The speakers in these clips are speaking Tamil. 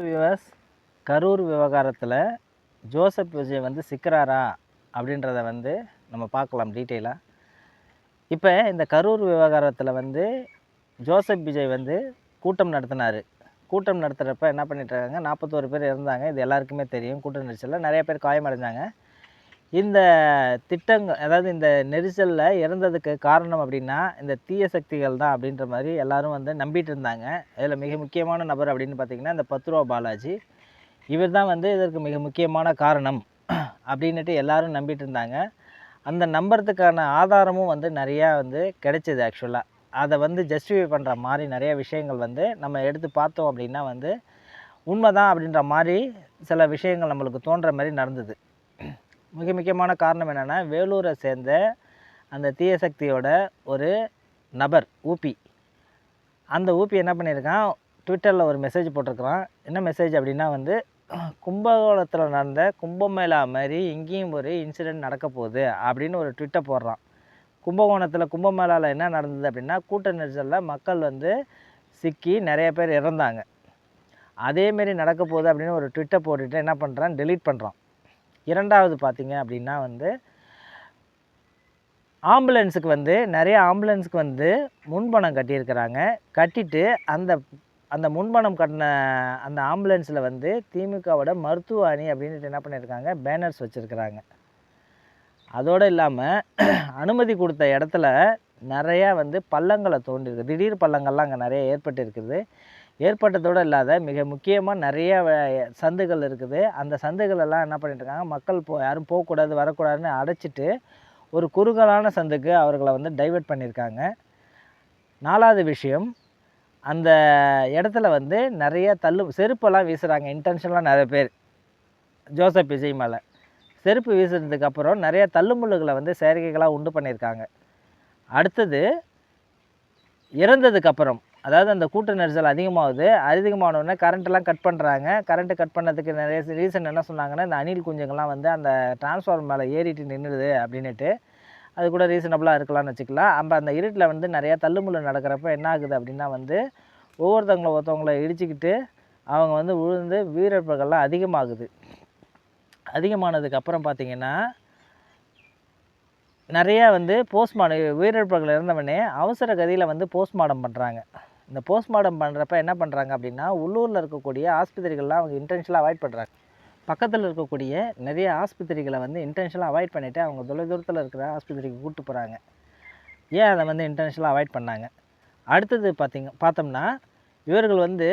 வியூவர்ஸ், கரூர் விவகாரத்தில் ஜோசப் விஜய் வந்து சிக்கிறாரா அப்படின்றத வந்து நம்ம பார்க்கலாம் டீட்டெயிலாக. இப்போ இந்த கரூர் விவகாரத்தில் வந்து ஜோசப் விஜய் வந்து கூட்டம் நடத்தினார். கூட்டம் நடத்துகிறப்ப என்ன பண்ணிட்டுருக்காங்க, 41 பேர் இருந்தாங்க. இது எல்லாருக்குமே தெரியும். கூட்ட நெரிசலில் நிறைய பேர் காயமடைஞ்சாங்க. இந்த திட்டங்கள், அதாவது இந்த நெரிசலில் இறந்ததுக்கு காரணம் அப்படின்னா இந்த தீய சக்திகள் தான் அப்படின்ற மாதிரி எல்லாரும் வந்து நம்பிட்டு இருந்தாங்க. இதில் மிக முக்கியமான நபர் அப்படின்னு பார்த்திங்கன்னா இந்த 10 ரூபா பாலாஜி. இவர் தான் வந்து இதற்கு மிக முக்கியமான காரணம் அப்படின்ட்டு எல்லாரும் நம்பிட்டு இருந்தாங்க. அந்த நம்புறதுக்கான ஆதாரமும் வந்து நிறையா வந்து கிடைச்சிது. ஆக்சுவலாக அதை வந்து ஜஸ்டிஃபை பண்ணுற மாதிரி நிறைய விஷயங்கள் வந்து நம்ம எடுத்து பார்த்தோம் அப்படின்னா வந்து உண்மைதான் அப்படின்ற மாதிரி சில விஷயங்கள் நம்மளுக்கு தோன்ற மாதிரி நடந்தது. மிக முக்கியமான காரணம் என்னென்னா, வேலூரை சேர்ந்த அந்த தீய சக்தியோட ஒரு நபர் ஊபி. அந்த ஊபி என்ன பண்ணியிருக்கான், ட்விட்டரில் ஒரு மெசேஜ் போட்டிருக்கிறான். என்ன மெசேஜ் அப்படின்னா வந்து, கும்பகோணத்தில் நடந்த கும்பமேளா மாதிரி இங்கேயும் ஒரு இன்சிடெண்ட் நடக்க போகுது அப்படின்னு ஒரு ட்விட்டை போடுறான். கும்பகோணத்தில் கும்பமேளாவில் என்ன நடந்தது அப்படின்னா, கூட்ட நெரிசலில் மக்கள் வந்து சிக்கி நிறைய பேர் இறந்தாங்க. அதேமாரி நடக்க போகுது அப்படின்னு ஒரு ட்விட்டை போட்டுட்டு என்ன பண்ணுறான், டெலீட் பண்ணுறான். இரண்டாவது பார்த்திங்க அப்படின்னா வந்து, ஆம்புலன்ஸுக்கு வந்து நிறைய ஆம்புலன்ஸுக்கு வந்து முன்பணம் கட்டியிருக்கிறாங்க. கட்டிட்டு அந்த முன்பணம் கட்டின அந்த ஆம்புலன்ஸில் வந்து திமுகவோட மருத்துவ அணி அப்படின்ட்டு என்ன பண்ணியிருக்காங்க, பேனர்ஸ் வச்சுருக்கிறாங்க. அதோடு இல்லாமல் அனுமதி கொடுத்த இடத்துல நிறையா வந்து பள்ளங்களை தோண்டிருக்கு. திடீர் பள்ளங்கள்லாம் அங்கே நிறைய ஏற்பட்டு ஏற்பட்டதோடு இல்லாத மிக முக்கியமாக நிறைய சந்துகள் இருக்குது. அந்த சந்துகளெல்லாம் என்ன பண்ணிட்டுருக்காங்க, மக்கள் யாரும் போகக்கூடாது வரக்கூடாதுன்னு அடைச்சிட்டு ஒரு குறுகலான சந்துக்கு அவர்களை வந்து டைவெர்ட் பண்ணியிருக்காங்க. 4வது விஷயம், அந்த இடத்துல வந்து நிறைய செருப்பெல்லாம் வீசுகிறாங்க இன்டென்ஷனலாக நிறைய பேர் ஜோசப் விஜய் மேலே. செருப்பு வீசுறதுக்கப்புறம் நிறைய தள்ளுமுள்ளுகளை வந்து செயற்கைகளாக உண்டு பண்ணியிருக்காங்க. அடுத்தது, இறந்ததுக்கப்புறம், அதாவது அந்த கூட்ட நெரிசல் அதிகமானோடனே கரண்ட்டெல்லாம் கட் பண்ணுறாங்க. கரண்ட்டு கட் பண்ணதுக்கு நிறைய ரீசன் என்ன சொன்னாங்கன்னா, இந்த அணில் குஞ்சுங்கள்லாம் வந்து அந்த டிரான்ஸ்ஃபார்மர் மேலே ஏறிட்டு நின்றுது அப்படின்ட்டு. அது கூட ரீசனபிளாக இருக்கலாம்னு வச்சுக்கலாம். அந்த இருட்டில் வந்து நிறையா தள்ளுமுள்ளு நடக்கிறப்ப என்ன ஆகுது அப்படின்னா வந்து, ஒருத்தவங்கள இடிச்சுக்கிட்டு அவங்க வந்து விழுந்து உயிரிழப்புகள்லாம் அதிகமானதுக்கப்புறம் பார்த்திங்கன்னா, நிறையா வந்து உயிரிழப்புகள் இருந்தவொடனே அவசர கதியில் வந்து போஸ்ட்மார்ட்டம் பண்ணுறாங்க. இந்த போஸ்ட்மார்ட்டம் பண்ணுறப்ப என்ன பண்ணுறாங்க அப்படின்னா, உள்ளூரில் இருக்கக்கூடிய ஆஸ்பத்திரிகள்லாம் அவங்க இன்டென்ஷனலாக அவாய்ட் பண்ணுறாங்க. பக்கத்தில் இருக்கக்கூடிய நிறைய ஆஸ்பத்திரிகளை வந்து இன்டென்ஷனலாக அவாய்ட் பண்ணிவிட்டு அவங்க தொலைதூரத்தில் இருக்கிற ஆஸ்பத்திரிக்கு கூப்பிட்டு போகிறாங்க. ஏன் அதை வந்து இன்டென்ஷனலாக அவாய்ட் பண்ணாங்க? அடுத்தது பார்த்தோம்னா, இவர்கள் வந்து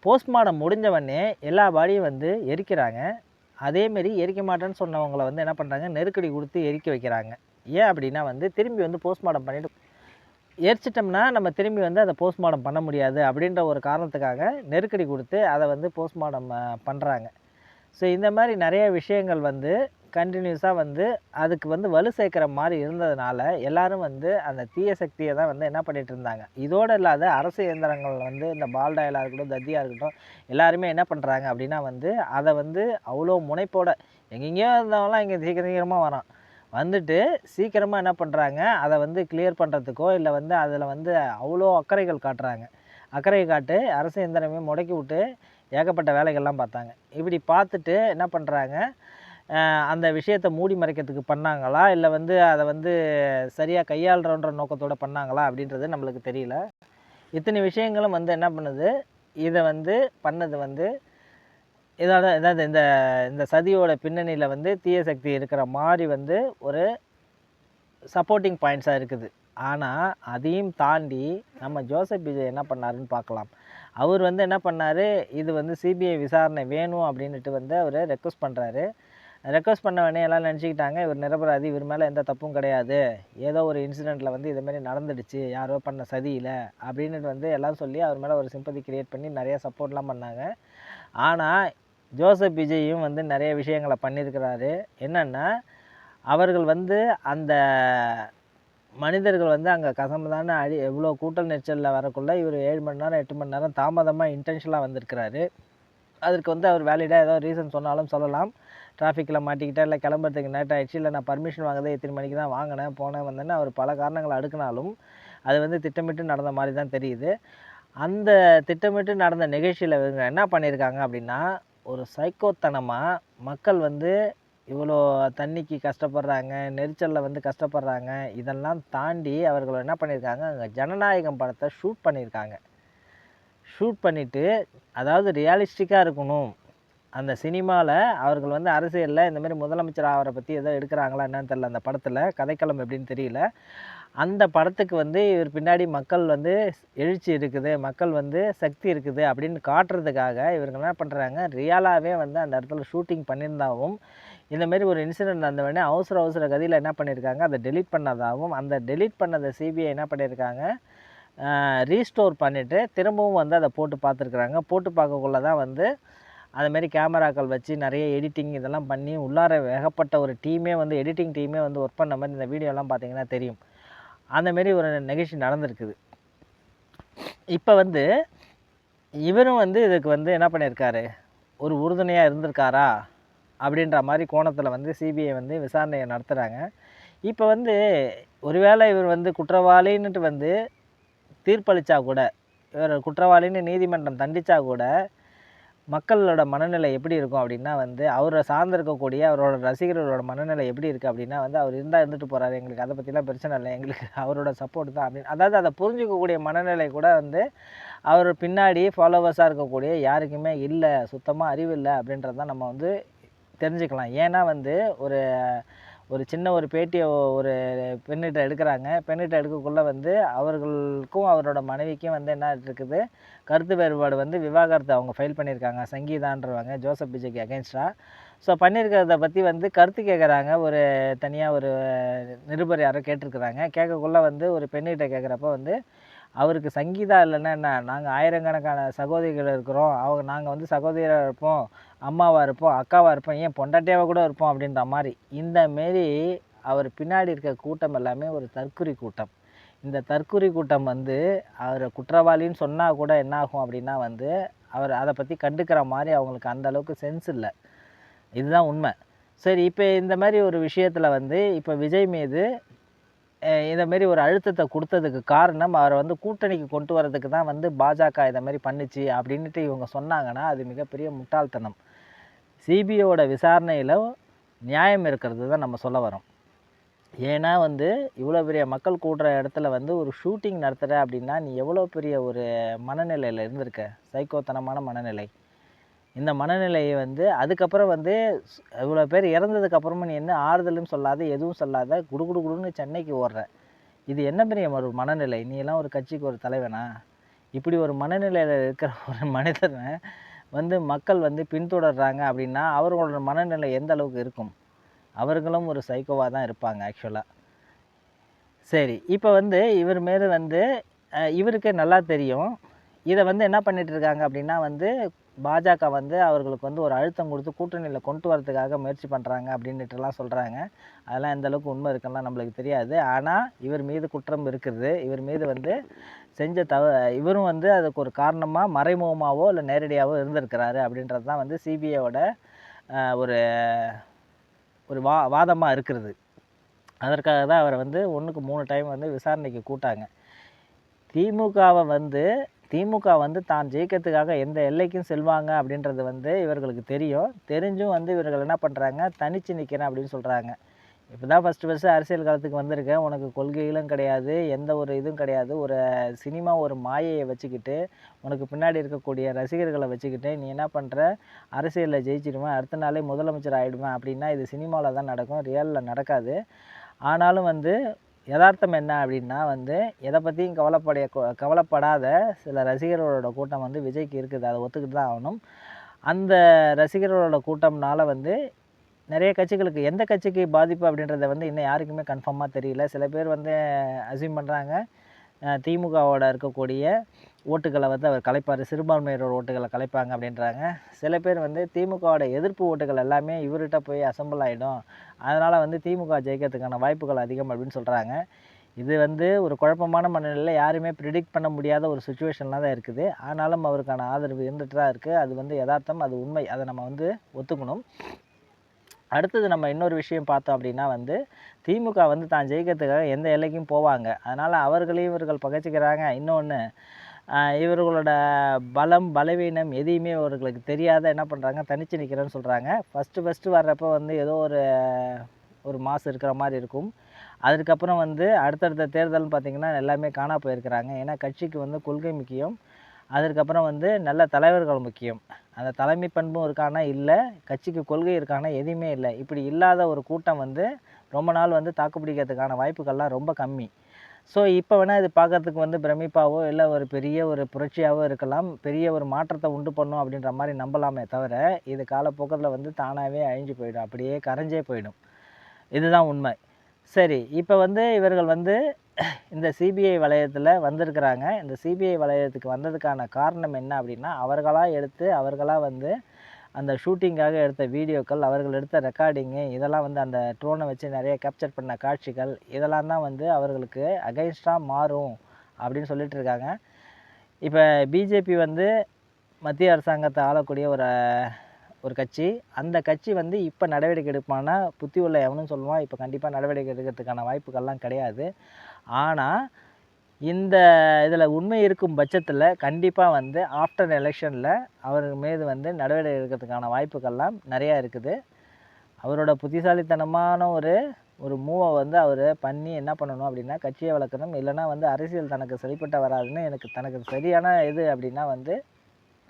போஸ்ட்மார்ட்டம் முடிஞ்சவொடனே எல்லா பாடியும் வந்து எரிக்கிறாங்க. அதேமாரி எரிக்க மாட்டேன்னு சொன்னவங்களை வந்து என்ன பண்ணுறாங்க, நெருக்கடி கொடுத்து எரிக்க வைக்கிறாங்க. ஏன் அப்படின்னா வந்து, திரும்பி வந்து போஸ்ட்மார்ட்டம் பண்ணிவிட்டு எரிச்சிட்டோம்னா நம்ம திரும்பி வந்து அதை போஸ்ட்மார்ட்டம் பண்ண முடியாது அப்படின்ற ஒரு காரணத்துக்காக நெருக்கடி கொடுத்து அதை வந்து போஸ்ட்மார்ட்டம் பண்ணுறாங்க. ஸோ இந்த மாதிரி நிறைய விஷயங்கள் வந்து கண்டினியூஸாக வந்து அதுக்கு வந்து வலு சேர்க்குற மாதிரி இருந்ததுனால எல்லோரும் வந்து அந்த தீய சக்தியை தான் வந்து என்ன பண்ணிகிட்டு இருந்தாங்க. இதோடு இல்லாத அரசு இயந்திரங்கள் வந்து இந்த பால்டாயிலாக இருக்கட்டும், தத்தியாக இருக்கட்டும், எல்லாருமே என்ன பண்ணுறாங்க அப்படின்னா வந்து அதை வந்து அவ்வளோ முனைப்போட எங்கெங்கேயோ இருந்தவங்களாம் இங்கே சீக்கிரமாக வரான் வந்துட்டு சீக்கிரமாக என்ன பண்ணுறாங்க, அதை வந்து கிளியர் பண்ணுறதுக்கோ இல்லை வந்து அதில் வந்து அவ்வளோ அக்கறை காட்டு அரசு இயந்திரமே முடக்கி விட்டு ஏகப்பட்ட வேலைகள்லாம் பார்த்தாங்க. இப்படி பார்த்துட்டு என்ன பண்ணுறாங்க, அந்த விஷயத்தை மூடி மறைக்கிறதுக்கு பண்ணாங்களா, இல்லை வந்து அதை வந்து சரியாக கையாளுறன்ற நோக்கத்தோடு பண்ணாங்களா அப்படின்றது நம்மளுக்கு தெரியல. இத்தனை விஷயங்களும் வந்து என்ன பண்ணுது, இதை வந்து பண்ணது வந்து ஏதாவது இந்த சதியோட பின்னணியில் வந்து தீய சக்தி இருக்கிற மாதிரி வந்து ஒரு சப்போர்ட்டிங் பாயிண்ட்ஸாக இருக்குது. ஆனால் அதையும் தாண்டி நம்ம ஜோசப் விஜய் என்ன பண்ணாருன்னு பார்க்கலாம். அவர் வந்து என்ன பண்ணார், இது வந்து சிபிஐ விசாரணை வேணும் அப்படின்ட்டு வந்து அவர் ரெக்வஸ்ட் பண்ணுறாரு. ரெக்வஸ்ட் பண்ண உடனே எல்லாம் நினச்சிக்கிட்டாங்க இவர் நிரபராதி, இவர் மேலே எந்த தப்பும் கிடையாது, ஏதோ ஒரு இன்சிடெண்ட்டில் வந்து இதுமாரி நடந்துடுச்சு, யாரோ பண்ண சதியில் அப்படின்ட்டு வந்து எல்லாம் சொல்லி அவர் மேலே ஒரு சிம்பதி க்ரியேட் பண்ணி நிறையா சப்போர்ட்லாம் பண்ணாங்க. ஆனால் ஜோசப் விஜயும் வந்து நிறைய விஷயங்களை பண்ணியிருக்கிறாரு. என்னென்னா, அவர்கள் வந்து அந்த மனிதர்கள் வந்து அங்கே கசமுதான எவ்வளோ கூட்டல் நெரிசலில் வரக்குள்ளே இவர் 7 மணி நேரம் 8 மணி நேரம் தாமதமாக இன்டென்ஷனலாக வந்திருக்கிறாரு. அதற்கு வந்து அவர் வேலிடாக ஏதோ ரீசன் சொன்னாலும் சொல்லலாம். டிராஃபிக்கில் மாட்டிக்கிட்டேன், இல்லை கிளம்புறதுக்கு லேட் ஆகிடுச்சு, இல்லை நான் பர்மிஷன் வாங்குறதே இத்தனை மணிக்கு தான் வாங்கினேன் வந்தேன்னு அவர் பல காரணங்களை அடுக்கினாலும் அது வந்து திட்டமிட்டு நடந்த மாதிரி தான் தெரியுது. அந்த திட்டமிட்டு நடந்த நிகழ்ச்சியில் இவங்க என்ன பண்ணியிருக்காங்க அப்படின்னா, ஒரு சைக்கோத்தனமாக மக்கள் வந்து இவ்வளோ தண்ணிக்கு கஷ்டப்படுறாங்க, நெரிச்சலில் வந்து கஷ்டப்படுறாங்க, இதெல்லாம் தாண்டி அவர்கள் என்ன பண்ணியிருக்காங்க, அங்கே ஜனநாயகம் படத்தை ஷூட் பண்ணியிருக்காங்க. ஷூட் பண்ணிவிட்டு, அதாவது ரியலிஸ்டிக்காக இருக்கணும். அந்த சினிமாவில் அவர்கள் வந்து அரசியலில் இந்தமாரி முதலமைச்சர் ஆவரை பற்றி ஏதோ எடுக்கிறாங்களா என்னன்னு தெரியல, அந்த படத்தில் கதைக்களம் எப்படின்னு தெரியல. அந்த படத்துக்கு வந்து இவர் பின்னாடி மக்கள் வந்து எழுச்சி இருக்குது, மக்கள் வந்து சக்தி இருக்குது அப்படின்னு காட்டுறதுக்காக இவர்கள் என்ன பண்ணுறாங்க, ரியலாகவே வந்து அந்த இடத்துல ஷூட்டிங் பண்ணியிருந்தாவும், இந்தமாரி ஒரு இன்சிடென்ட் நடந்தவொடனே அவசர கதியில் என்ன பண்ணியிருக்காங்க, அதை டெலீட் பண்ணதாகவும், அந்த டெலீட் பண்ணதை சிபிஐ என்ன பண்ணியிருக்காங்க, ரீஸ்டோர் பண்ணிவிட்டு திரும்பவும் வந்து அதை போட்டு பார்த்துருக்குறாங்க. போட்டு பார்க்கக்குள்ள தான் வந்து அதுமாரி கேமராக்கள் வச்சு நிறைய எடிட்டிங் இதெல்லாம் பண்ணி உள்ளார ஏகப்பட்ட ஒரு டீமே வந்து எடிட்டிங் டீமே வந்து ஒர்க் பண்ண மாதிரி இந்த வீடியோலாம் பார்த்தீங்கன்னா தெரியும். அந்தமாரி ஒரு நிகழ்ச்சி நடந்திருக்குது. இப்போ வந்து இவரும் வந்து இதுக்கு வந்து என்ன பண்ணியிருக்காரு, ஒரு உறுதுணையாக இருந்திருக்காரா அப்படின்ற மாதிரி கோணத்தில் வந்து சிபிஐ வந்து விசாரணையை நடத்துகிறாங்க. இப்போ வந்து ஒருவேளை இவர் வந்து குற்றவாளின்னுட்டு வந்து தீர்ப்பளித்தா கூட, இவர் குற்றவாளின்னு நீதிமன்றம் தண்டித்தா கூட மக்களோட மனநிலை எப்படி இருக்கும் அப்படின்னா வந்து, அவரை சார்ந்திருக்கக்கூடிய அவரோட ரசிகர்களோட மனநிலை எப்படி இருக்குது அப்படின்னா வந்து, அவர் இருந்தால் இருந்துட்டு போகிறாரு, எங்களுக்கு அதை பற்றிலாம் பிரச்சனை இல்லை, எங்களுக்கு அவரோட சப்போர்ட் தான் அப்படின்னு, அதாவது அதை புரிஞ்சிக்கக்கூடிய மனநிலை கூட வந்து அவர் பின்னாடி ஃபாலோவர்ஸாக இருக்கக்கூடிய யாருக்குமே இல்லை, சுத்தமாக அறிவு இல்லை அப்படின்றது தான் நம்ம வந்து தெரிஞ்சுக்கலாம். ஏன்னா வந்து ஒரு சின்ன ஒரு பேட்டியை ஒரு பெண்ணிட்ட எடுக்கிறாங்க. பெண்ணிட்ட எடுக்கக்குள்ளே வந்து அவர்களுக்கும் அவரோட மனைவிக்கும் வந்து என்ன இருக்குது, கருத்து வேறுபாடு வந்து விவாகரத்து அவங்க ஃபைல் பண்ணியிருக்காங்க. சங்கீதான்றவங்க ஜோசப் விஜய்க்கு அகென்ஸ்டாக. ஸோ பண்ணியிருக்கிறத பற்றி வந்து கருத்து கேட்குறாங்க. ஒரு தனியாக ஒரு நிருபர் யாரோ கேட்டிருக்கிறாங்க. கேட்கக்குள்ளே வந்து ஒரு பெண்ணிட்ட கேட்குறப்ப வந்து, அவருக்கு சங்கீதா இல்லைன்னா என்ன, நாங்கள் ஆயிரக்கணக்கான சகோதரிகள் இருக்கிறோம், நாங்கள் வந்து சகோதரியாக இருப்போம், அம்மாவாக இருப்போம், அக்காவாக இருப்போம், ஏன் பொண்டாட்டியாவாக கூட இருப்போம் அப்படின்ற மாதிரி. இந்தமாரி அவர் பின்னாடி இருக்க கூட்டம் எல்லாமே ஒரு தற்குறி கூட்டம். இந்த தற்குறி கூட்டம் வந்து அவரை குற்றவாளின்னு சொன்னால் கூட என்ன ஆகும் அப்படின்னா வந்து, அவர் அதை பற்றி கண்டுக்கிற மாதிரி அவங்களுக்கு அந்த அளவுக்கு சென்ஸ் இல்லை. இதுதான் உண்மை. சரி, இப்போ இந்த மாதிரி ஒரு விஷயத்தில் வந்து இப்போ விஜய் மீது இந்தமாரி ஒரு அழுத்தத்தை கொடுத்ததுக்கு காரணம், அவரை வந்து கூட்டணிக்கு கொண்டு வரதுக்கு தான் வந்து பாஜக இந்தமாரி பண்ணுச்சு அப்படின்ட்டு இவங்க சொன்னாங்கன்னா, அது மிகப்பெரிய முட்டாள்தனம். சிபிஐயோட விசாரணையில் நியாயம் இருக்கிறது தான் நம்ம சொல்ல வரோம். ஏன்னா வந்து இவ்வளோ பெரிய மக்கள் கூடுற இடத்துல வந்து ஒரு ஷூட்டிங் நடத்துகிற அப்படின்னா, நீ எவ்வளோ பெரிய ஒரு மனநிலையில் இருந்திருக்க, சைக்கோத்தனமான மனநிலை. இந்த மனநிலையை வந்து அதுக்கப்புறம் வந்து இவ்வளோ பேர் இறந்ததுக்கப்புறமா நீ என்ன ஆறுதலும் சொல்லாத, எதுவும் சொல்லாத, குடுன்னு சென்னைக்கு ஓடுற. இது என்ன பெரிய ஒரு மனநிலை? நீ எல்லாம் ஒரு கட்சிக்கு ஒரு தலைவனா? இப்படி ஒரு மனநிலையில் இருக்கிற ஒரு மனிதனை வந்து மக்கள் வந்து பின்தொடர்றாங்க அப்படின்னா, அவர்களோட மனநிலை எந்த அளவுக்கு இருக்கும்? அவர்களும் ஒரு சைக்கோவாக தான் இருப்பாங்க ஆக்சுவலாக. சரி, இப்போ வந்து இவர் மேலே வந்து இவருக்கே நல்லா தெரியும். இதை வந்து என்ன பண்ணிட்டு இருக்காங்க அப்படின்னா வந்து, பாஜக வந்து அவர்களுக்கு வந்து ஒரு அழுத்தம் கொடுத்து கூட்டணியில் கொண்டு வரதுக்காக முயற்சி பண்ணுறாங்க அப்படின்னுட்டுலாம் சொல்கிறாங்க. அதெல்லாம் எந்த அளவுக்கு உண்மை இருக்குன்னா நம்மளுக்கு தெரியாது. ஆனால் இவர் மீது குற்றம் இருக்குது. இவர் மீது வந்து செஞ்ச இவரும் வந்து அதுக்கு ஒரு காரணமாக மறைமுகமாகவோ இல்லை நேரடியாகவோ இருந்திருக்கிறாரு அப்படின்றது தான் வந்து சிபிஐயோட ஒரு ஒரு வாதமாக இருக்கிறது. அதற்காக தான் அவரை வந்து 1க்கு 3 டைம் வந்து விசாரணைக்கு கூட்டாங்க. திமுக வந்து தான் ஜெயிக்கிறதுக்காக எந்த எல்லைக்கும் செல்வாங்க அப்படின்றது வந்து இவர்களுக்கு தெரியும். தெரிஞ்சும் வந்து இவர்கள் என்ன பண்ணுறாங்க, தனித்து நிற்கிறேன் அப்படின்னு சொல்கிறாங்க. இப்போ தான் ஃபஸ்ட்டு அரசியல் காலத்துக்கு வந்திருக்கேன், உனக்கு கொள்கைகளும் கிடையாது, எந்த ஒரு இதுவும் கிடையாது, ஒரு சினிமா ஒரு மாயையை வச்சுக்கிட்டு, உனக்கு பின்னாடி இருக்கக்கூடிய ரசிகர்களை வச்சுக்கிட்டு நீ என்ன பண்ணுற, அரசியலில் ஜெயிச்சிடுவேன், அடுத்த நாளே முதலமைச்சர் ஆகிடுவேன் அப்படின்னா இது சினிமாவில் தான் நடக்கும், ரியலில் நடக்காது. ஆனாலும் வந்து யதார்த்தம் என்ன அப்படின்னா வந்து, எதை பற்றியும் கவலைப்படாத சில ரசிகர்களோட கூட்டம் வந்து விஜய்க்கு இருக்குது, அதை ஒத்துக்கிட்டு தான் ஆகணும். அந்த ரசிகர்களோட கூட்டம்னால வந்து நிறைய கட்சிகளுக்கு எந்த கட்சிக்கு பாதிப்பு அப்படின்றத வந்து இன்னும் யாருக்குமே கன்ஃபார்மாக தெரியல. சில பேர் வந்து அஸ்யூம் பண்ணுறாங்க, திமுகவோட இருக்கக்கூடிய ஓட்டுகளை வந்து அவர் கலைப்பார், சிறுபான்மையினர் ஓட்டுகளை கலைப்பாங்க அப்படின்றாங்க. சில பேர் வந்து திமுகவோட எதிர்ப்பு ஓட்டுகள் எல்லாமே இவர்கிட்ட போய் அசம்பிள் ஆகிடும், அதனால் வந்து திமுக ஜெயிக்கிறதுக்கான வாய்ப்புகள் அதிகம் அப்படின்னு சொல்கிறாங்க. இது வந்து ஒரு குழப்பமான மனநிலையில் யாருமே ப்ரிடிக்ட் பண்ண முடியாத ஒரு சுச்சுவேஷனில் தான் இருக்குது. ஆனாலும் அவருக்கான ஆதரவு இருந்துட்டு தான் இருக்குது. அது வந்து யதார்த்தம், அது உண்மை, அதை நம்ம வந்து ஒத்துக்கணும். அடுத்தது நம்ம இன்னொரு விஷயம் பார்த்தோம் அப்படின்னா வந்து, திமுக வந்து தான் ஜெயிக்கிறதுக்காக எந்த எல்லைக்கும் போவாங்க, அதனால் அவர்களையும் இவர்கள் பகைச்சிக்கிறாங்க. இன்னொன்று இவர்களோட பலம் பலவீனம் எதையுமே இவர்களுக்கு தெரியாத என்ன பண்ணுறாங்க, தனிச்சு நிற்கிறேன்னு சொல்கிறாங்க. ஃபஸ்ட்டு வர்றப்போ வந்து ஏதோ ஒரு மாசு இருக்கிற மாதிரி இருக்கும். அதுக்கப்புறம் வந்து அடுத்தடுத்த தேர்தல்னு பார்த்திங்கன்னா எல்லாமே காணா போயிருக்கிறாங்க. ஏன்னா கட்சிக்கு வந்து கொள்கை முக்கியம், அதற்கப்புறம் வந்து நல்ல தலைவர்கள் முக்கியம். அந்த தலைமை பண்பும் இருக்கானா இல்லை, கட்சிக்கு கொள்கை இருக்கானா எதுவுமே இல்லை. இப்படி இல்லாத ஒரு கூட்டம் வந்து ரொம்ப நாள் வந்து தாக்குப்பிடிக்கிறதுக்கான வாய்ப்புகள்லாம் ரொம்ப கம்மி. ஸோ இப்போ வேணால் இது பார்க்குறதுக்கு வந்து பிரமிப்பாவோ இல்லை ஒரு பெரிய ஒரு புரட்சியாகவோ இருக்கலாம், பெரிய ஒரு மாற்றத்தை உண்டு பண்ணும் அப்படின்ற மாதிரி நம்பலாமே தவிர, இது காலப்போக்கத்தில் வந்து தானாகவே அழிஞ்சு போயிடும், அப்படியே கரைஞ்சே போயிடும். இதுதான் உண்மை. சரி, இப்போ வந்து இவர்கள் வந்து இந்த சிபிஐ வளையத்தில் வந்திருக்கிறாங்க. இந்த சிபிஐ வளையத்துக்கு வந்ததுக்கான காரணம் என்ன அப்படின்னா, அவர்களாக எடுத்து அவர்களாக வந்து அந்த ஷூட்டிங்காக எடுத்த வீடியோக்கள், அவர்கள் எடுத்த ரெக்கார்டிங்கு, இதெல்லாம் வந்து அந்த ட்ரோனை வச்சு நிறைய கேப்சர் பண்ண காட்சிகள், இதெல்லாம் தான் வந்து அவர்களுக்கு அகைன்ஸ்டாக மாறும் அப்படின்னு சொல்லிட்டு இருக்காங்க. இப்போ பிஜேபி வந்து மத்திய அரசாங்கத்தை ஆளக்கூடிய ஒரு கட்சி. அந்த கட்சி வந்து இப்போ நடவடிக்கை எடுப்பானா, புத்தி உள்ள எவனும் சொல்லுவான் இப்போ கண்டிப்பாக நடவடிக்கை எடுக்கிறதுக்கான வாய்ப்புகள்லாம் கிடையாது. ஆனால் இந்த இதில் உண்மை இருக்கும் பட்சத்தில் கண்டிப்பாக வந்து ஆஃப்டர் எலெக்ஷனில் அவர் மீது வந்து நடவடிக்கை எடுக்கிறதுக்கான வாய்ப்புகள்லாம் நிறையா இருக்குது. அவரோட புத்திசாலித்தனமான ஒரு மூவை வந்து அவர் பண்ணி என்ன பண்ணணும் அப்படின்னா, கட்சியை வளர்க்கணும். இல்லைனா வந்து அரசியல் தனக்கு சரிப்பட்ட வராதுன்னு தனக்கு சரியான இது அப்படின்னா வந்து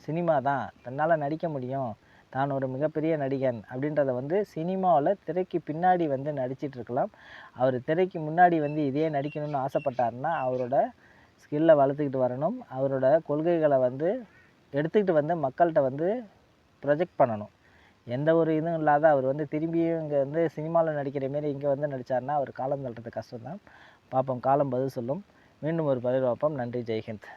சினிமா தான், தன்னால் நடிக்க முடியும், தான் ஒரு மிகப்பெரிய நடிகன் அப்படின்றத வந்து சினிமாவில் திரைக்கு பின்னாடி வந்து நடிச்சிட்ருக்கலாம். அவர் திரைக்கு முன்னாடி வந்து இதே நடிக்கணும்னு ஆசைப்பட்டாருன்னா அவரோட ஸ்கில்லை வளர்த்துக்கிட்டு வரணும். அவரோட கொள்கைகளை வந்து எடுத்துக்கிட்டு வந்து மக்கள்கிட்ட வந்து ப்ரொஜெக்ட் பண்ணணும். எந்த ஒரு இதுவும் இல்லாத அவர் வந்து திரும்பியும் இங்கே வந்து சினிமாவில் நடிக்கிற மாரி இங்கே வந்து நடித்தார்னா அவர் காலம் தள்ளுறது கஷ்டம்தான். பார்ப்போம், காலம் பதில் சொல்லும். மீண்டும் ஒரு பதில் பார்ப்போம். நன்றி, ஜெய்ஹிந்த்.